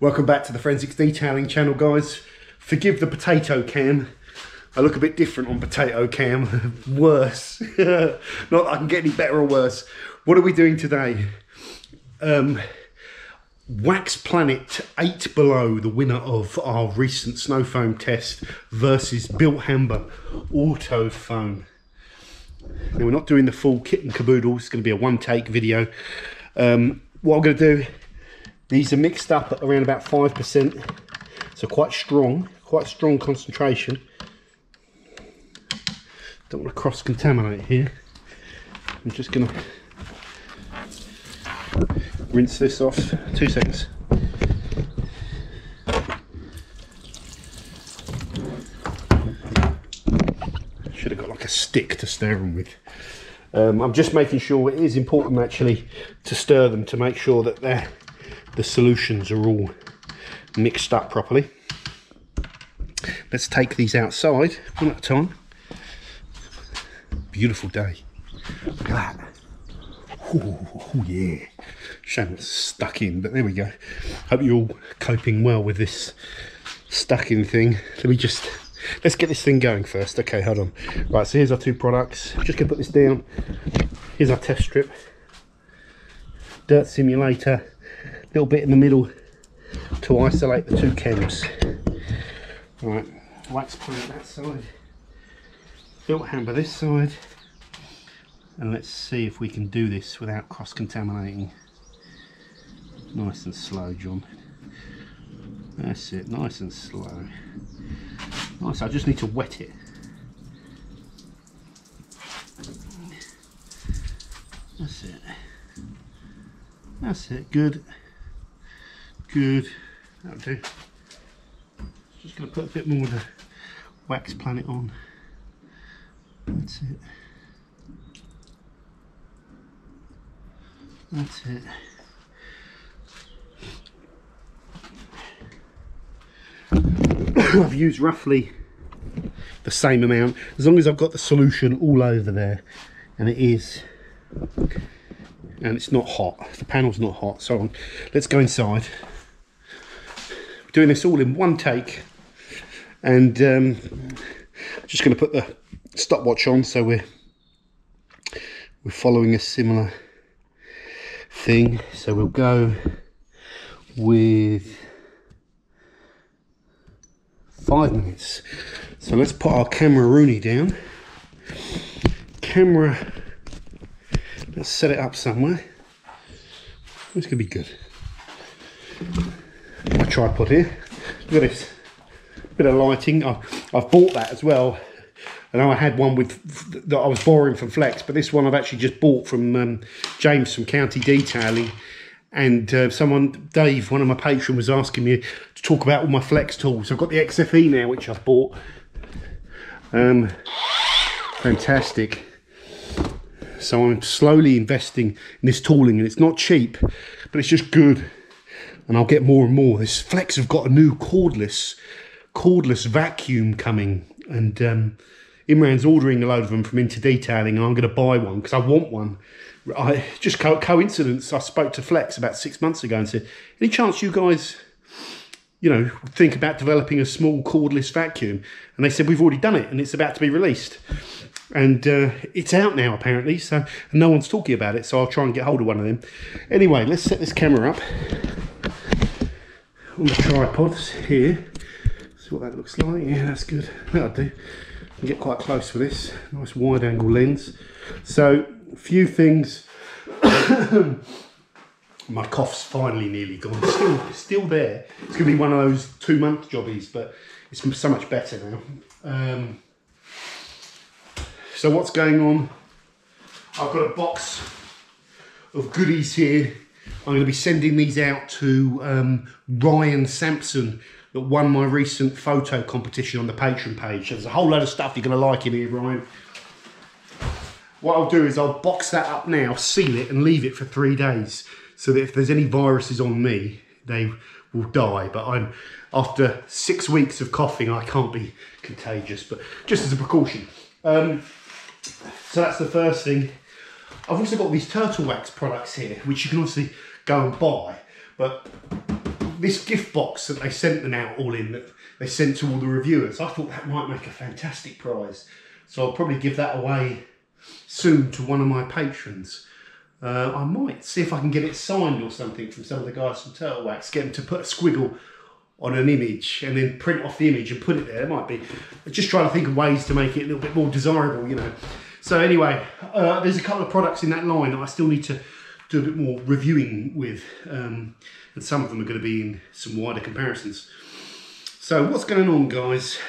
Welcome back to the Forensics Detailing channel, guys. Forgive the potato cam. I look a bit different on potato cam. Worse. Not that I can get any better or worse. What are we doing today? Waxplanet 8 Below, the winner of our recent snow foam test, versus Bilt Hamber AutoFoam. Now, we're not doing the full kit and caboodle. It's going to be a one-take video. What I'm going to do, these are mixed up at around about 5%, so quite strong concentration. Don't want to cross-contaminate here. I'm just going to rinse this off. 2 seconds. Should have got like a stick to stir them with. I'm just making sure, it is important actually to stir them to make sure that the solutions are all mixed up properly. Let's take these outside one at a time. Beautiful day. Look at that. Oh yeah. Shame it's stuck in, but there we go. Hope you're all coping well with this stuck in thing. Let's get this thing going first. Okay, hold on. Right, so here's our 2 products. Just gonna put this down. Here's our test strip. Dirt simulator. Little bit in the middle to isolate the 2 chems. Right, Waxplanet that side. Bilt Hamber this side. And let's see if we can do this without cross-contaminating. Nice and slow, John. That's it, nice and slow. Nice, I just need to wet it. That's it. That's it, good. Good, that'll do. Just going to put a bit more of the Waxplanet on. That's it. That's it. I've used roughly the same amount, as long as I've got the solution all over there, and it is, and it's not hot. The panel's not hot. So let's go inside. We're doing this all in one take, and just going to put the stopwatch on, so we're following a similar thing. So we'll go with 5 minutes. So let's put our camera Rooney down. Let's set it up somewhere. It's gonna be good. My tripod here. Look at this. Bit of lighting. I've bought that as well. I know I had one that I was borrowing from Flex, but this one I've actually just bought from James from County Detailing. And Dave, one of my patrons, was asking me to talk about all my Flex tools. I've got the XFE now, which I've bought. Fantastic. So I'm slowly investing in this tooling, and it's not cheap, but it's just good. And I'll get more and more. This Flex have got a new cordless vacuum coming, and Imran's ordering a load of them from Into Detailing, and I'm going to buy one because I want one. Just coincidence, I spoke to Flex about 6 months ago and said, any chance you guys, think about developing a small cordless vacuum? And they said, we've already done it and it's about to be released. And it's out now apparently, and no one's talking about it, so I'll try and get hold of one of them. Anyway, let's set this camera up on the tripods here. See what that looks like. Yeah, that's good. That'll do. I can get quite close with this. Nice wide angle lens. So, a few things. My cough's finally nearly gone. It's still there. It's going to be one of those 2-month jobbies, but it's so much better now. So what's going on? I've got a box of goodies here. I'm going to be sending these out to Ryan Sampson, that won my recent photo competition on the Patreon page. There's a whole load of stuff you're going to like in here, Ryan. What I'll do is I'll box that up now, seal it, and leave it for 3 days, so that if there's any viruses on me, they will die. But after 6 weeks of coughing, I can't be contagious, but just as a precaution. So that's the first thing. I've also got these turtle wax products here, which you can obviously go and buy, but this gift box that they sent them out all in, that they sent to all the reviewers, I thought that might make a fantastic prize. So I'll probably give that away soon to one of my patrons. I might see if I can get it signed or something from some of the guys from Turtle Wax, get them to put a squiggle on an image and then print off the image and put it there. It might be, just trying to think of ways to make it a little bit more desirable, you know. So anyway, there's a couple of products in that line that I still need to do a bit more reviewing with, and some of them are going to be in some wider comparisons. So what's going on, guys?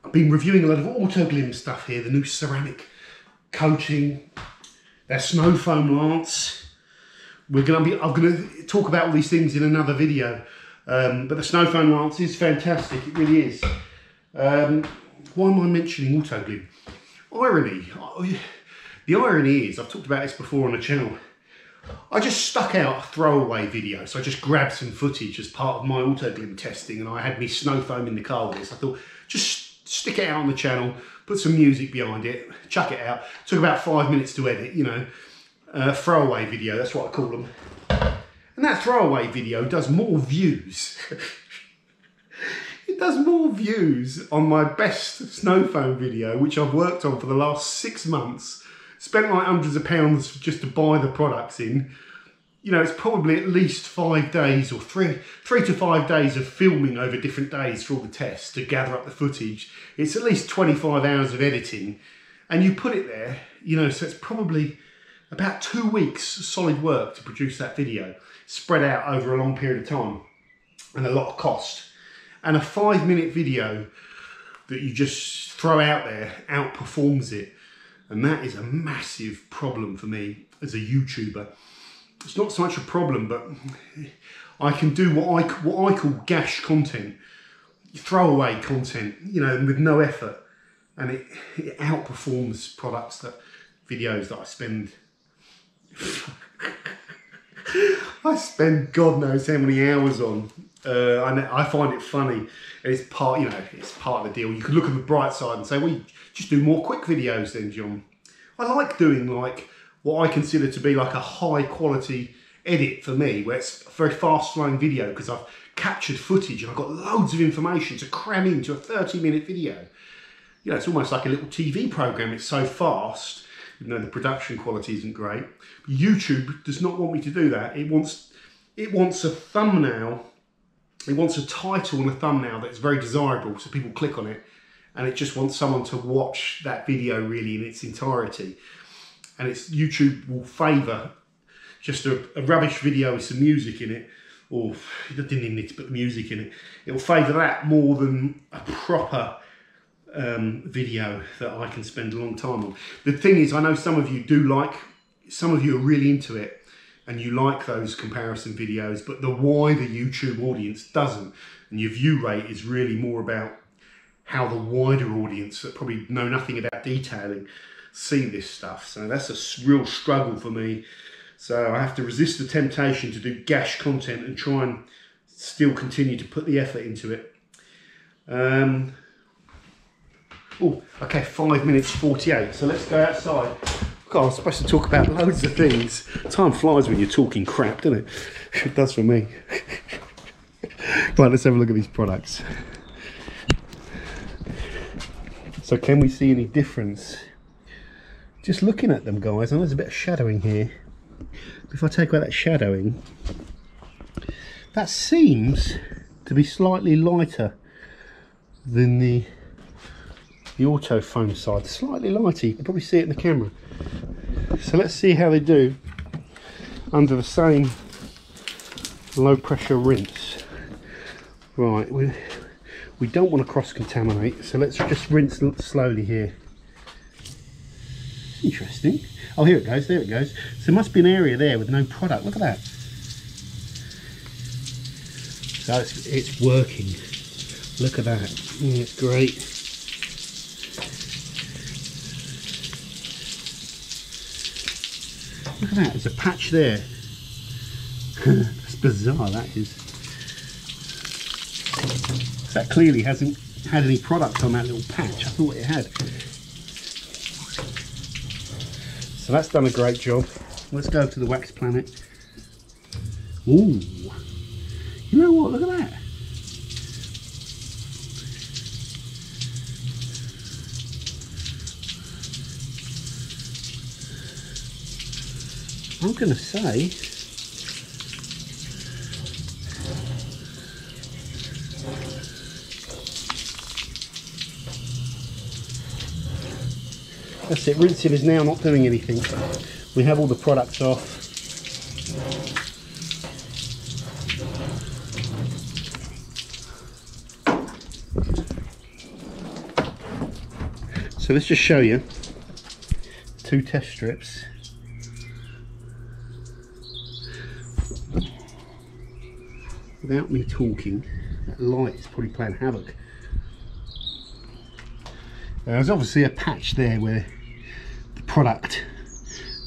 I've been reviewing a lot of AutoGlim stuff here, the new ceramic coating, their snow foam lance. I'm going to talk about all these things in another video, but the snow foam lance is fantastic, it really is. Why am I mentioning AutoGlim? Irony. The irony is, I've talked about this before on the channel, I just stuck out a throwaway video. So I just grabbed some footage as part of my AutoGlim testing, and I had me snow foam in the car with this. I thought, just stick it out on the channel, put some music behind it, chuck it out. It took about 5 minutes to edit, you know. Throwaway video, that's what I call them. And that throwaway video does more views. It does more views on my best snow foam video, which I've worked on for the last 6 months. Spent like hundreds of pounds just to buy the products in. You know, it's probably at least 5 days or three to 5 days of filming over different days for all the tests to gather up the footage. It's at least 25 hours of editing. And you put it there, you know, so it's probably about 2 weeks solid work to produce that video, spread out over a long period of time and a lot of cost. And a 5-minute video that you just throw out there outperforms it. And that is a massive problem for me as a YouTuber. It's not so much a problem, but I can do what I call gash content, throwaway content, you know, with no effort. And it outperforms videos that I spend I spend God knows how many hours on. I find it funny. It's part, you know, it's part of the deal. You could look at the bright side and say, well, you just do more quick videos then, John. I like doing like what I consider to be like a high quality edit for me, where it's a very fast flowing video because I've captured footage and I've got loads of information to cram into a 30-minute video. You know, it's almost like a little TV program. It's so fast. Even though the production quality isn't great. YouTube does not want me to do that. It wants a thumbnail, it wants a title and a thumbnail that's very desirable so people click on it, and it just wants someone to watch that video really in its entirety. And YouTube will favour just a rubbish video with some music in it, or you didn't even need to put the music in it. It will favour that more than a proper video that I can spend a long time on. The thing is, I know some of you are really into it and you like those comparison videos, but the wider YouTube audience doesn't. And your view rate is really more about how the wider audience that probably know nothing about detailing see this stuff. So that's a real struggle for me. So I have to resist the temptation to do gash content and try and still continue to put the effort into it. Oh, okay, 5 minutes 48, so let's go outside. God, I was supposed to talk about loads of things. Time flies when you're talking crap, doesn't it? It does for me. Right, let's have a look at these products. So can we see any difference? Just looking at them, guys, I know there's a bit of shadowing here. If I take away that shadowing, that seems to be slightly lighter than the AutoFoam side, slightly lighter. You can probably see it in the camera. So let's see how they do under the same low pressure rinse. Right, we don't want to cross contaminate, so let's just rinse slowly here. Interesting. Oh, here it goes, there it goes. So there must be an area there with no product. Look at that. So it's working. Look at that. Yeah, it's great. Look at that, there's a patch there. That's bizarre, that is. That clearly hasn't had any product on that little patch. I thought it had. So that's done a great job. Let's go to the Waxplanet. Ooh, you know what, look at that. I'm going to say that's it, rinsing is now not doing anything. We have all the products off. So let's just show you 2 test strips. Without me talking, that light is probably playing havoc. There's obviously a patch there where the product,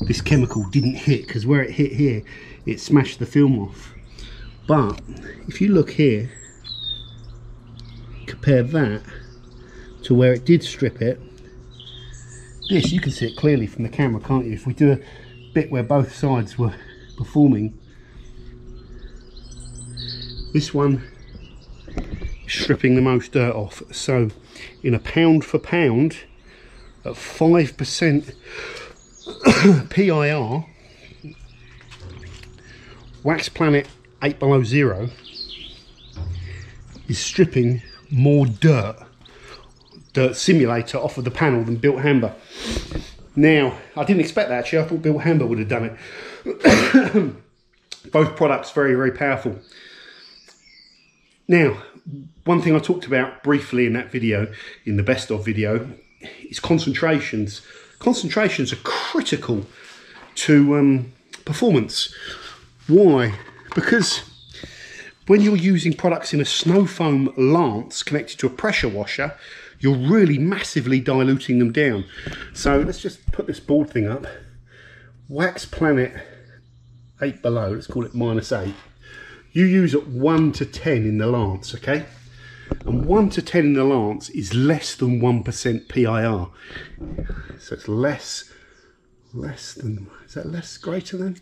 this chemical, didn't hit, because where it hit here, it smashed the film off. But if you look here, compare that to where it did strip it, this, you can see it clearly from the camera, can't you? If we do a bit where both sides were performing, this one is stripping the most dirt off. So in a pound for pound at 5% PIR, Waxplanet 8 below 0 is stripping more dirt simulator off of the panel than Bilt Hamber. Now, I didn't expect that actually. I thought Bilt Hamber would have done it. Both products very, very powerful. Now, one thing I talked about briefly in that video, in the best of video, is concentrations. Concentrations are critical to performance. Why? Because when you're using products in a snow foam lance connected to a pressure washer, you're really massively diluting them down. So let's just put this board thing up. Waxplanet 8 below, let's call it -8. You use at 1 to 10 in the lance, okay? And 1 to 10 in the lance is less than 1% PIR. So it's less than, is that less, greater than?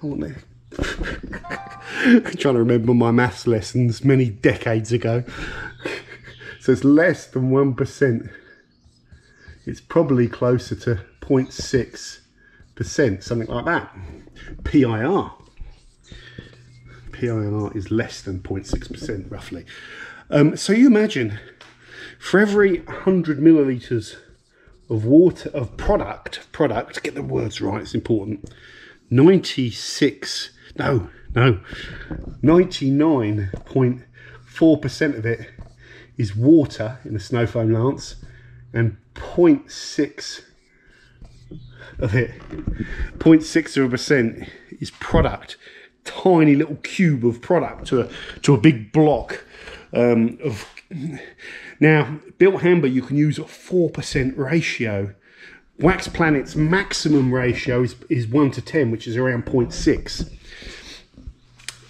I want to, I'm trying to remember my maths lessons many decades ago. So it's less than 1%. It's probably closer to 0.6%, something like that. PIR. PIR is less than 0.6% roughly. So you imagine, for every 100 millilitres of water, of product, get the words right, it's important, 99.4% of it is water in the snow foam lance, and 0.6 of it, 0.6% is product. Tiny little cube of product to a big block of. Now, Bilt Hamber you can use a 4% ratio. Waxplanet's maximum ratio is 1 to 10, which is around 0.6.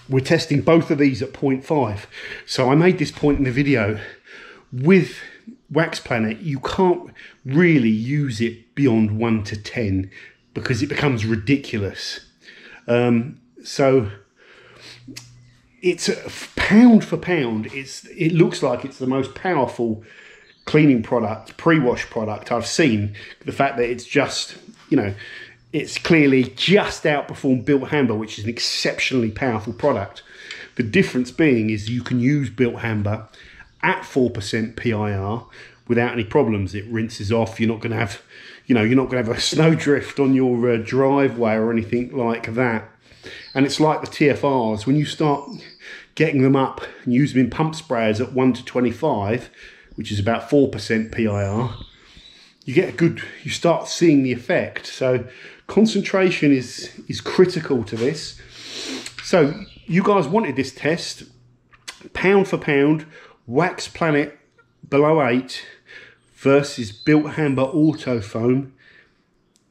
We're testing both of these at 0.5. So I made this point in the video. With Waxplanet, you can't really use it beyond 1 to 10 because it becomes ridiculous. So it's pound for pound. It looks like it's the most powerful cleaning product, pre-wash product I've seen. The fact that it's just, you know, it's clearly just outperformed Bilt Hamber, which is an exceptionally powerful product. The difference being is you can use Bilt Hamber at 4% PIR without any problems. It rinses off. You're not going to have, you know, you're not going to have a snowdrift on your driveway or anything like that. And it's like the TFRs, when you start getting them up and use them in pump sprayers at 1 to 25, which is about 4% PIR, you get a good, you start seeing the effect. So concentration is critical to this. So you guys wanted this test, pound for pound, Waxplanet below 8 versus Bilt Hamber AutoFoam.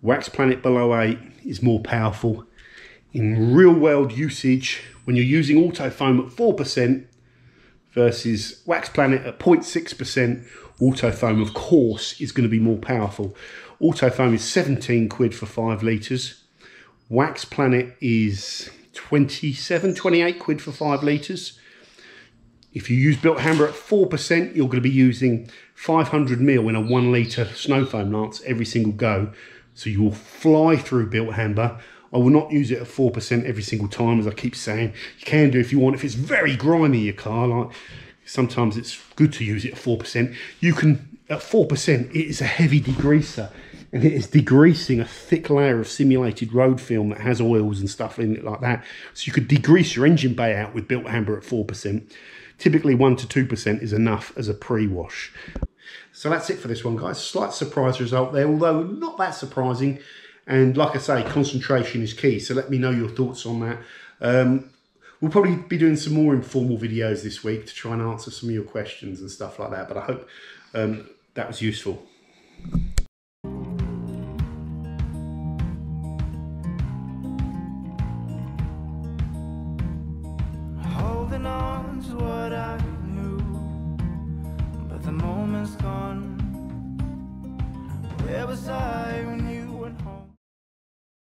Waxplanet below 8 is more powerful. In real world usage, when you're using AutoFoam at 4% versus Waxplanet at 0.6%, AutoFoam, of course, is going to be more powerful. AutoFoam is 17 quid for 5 litres. Waxplanet is 27, 28 quid for 5 litres. If you use Bilt Hamber at 4%, you're going to be using 500 ml in a 1 litre snow foam lance every single go. So you will fly through Bilt Hamber. I will not use it at 4% every single time, as I keep saying. You can do if you want. If it's very grimy, your car, like sometimes it's good to use it at 4%. You can, at 4%, it is a heavy degreaser. And it is degreasing a thick layer of simulated road film that has oils and stuff in it like that. So you could degrease your engine bay out with Bilt Hamber at 4%. Typically 1 to 2% is enough as a pre-wash. So that's it for this one, guys. Slight surprise result there, although not that surprising. And like I say, concentration is key. So let me know your thoughts on that. We'll probably be doing some more informal videos this week to try and answer some of your questions and stuff like that. But I hope that was useful. Holding on to what I knew, but the moment's gone. Where was I when you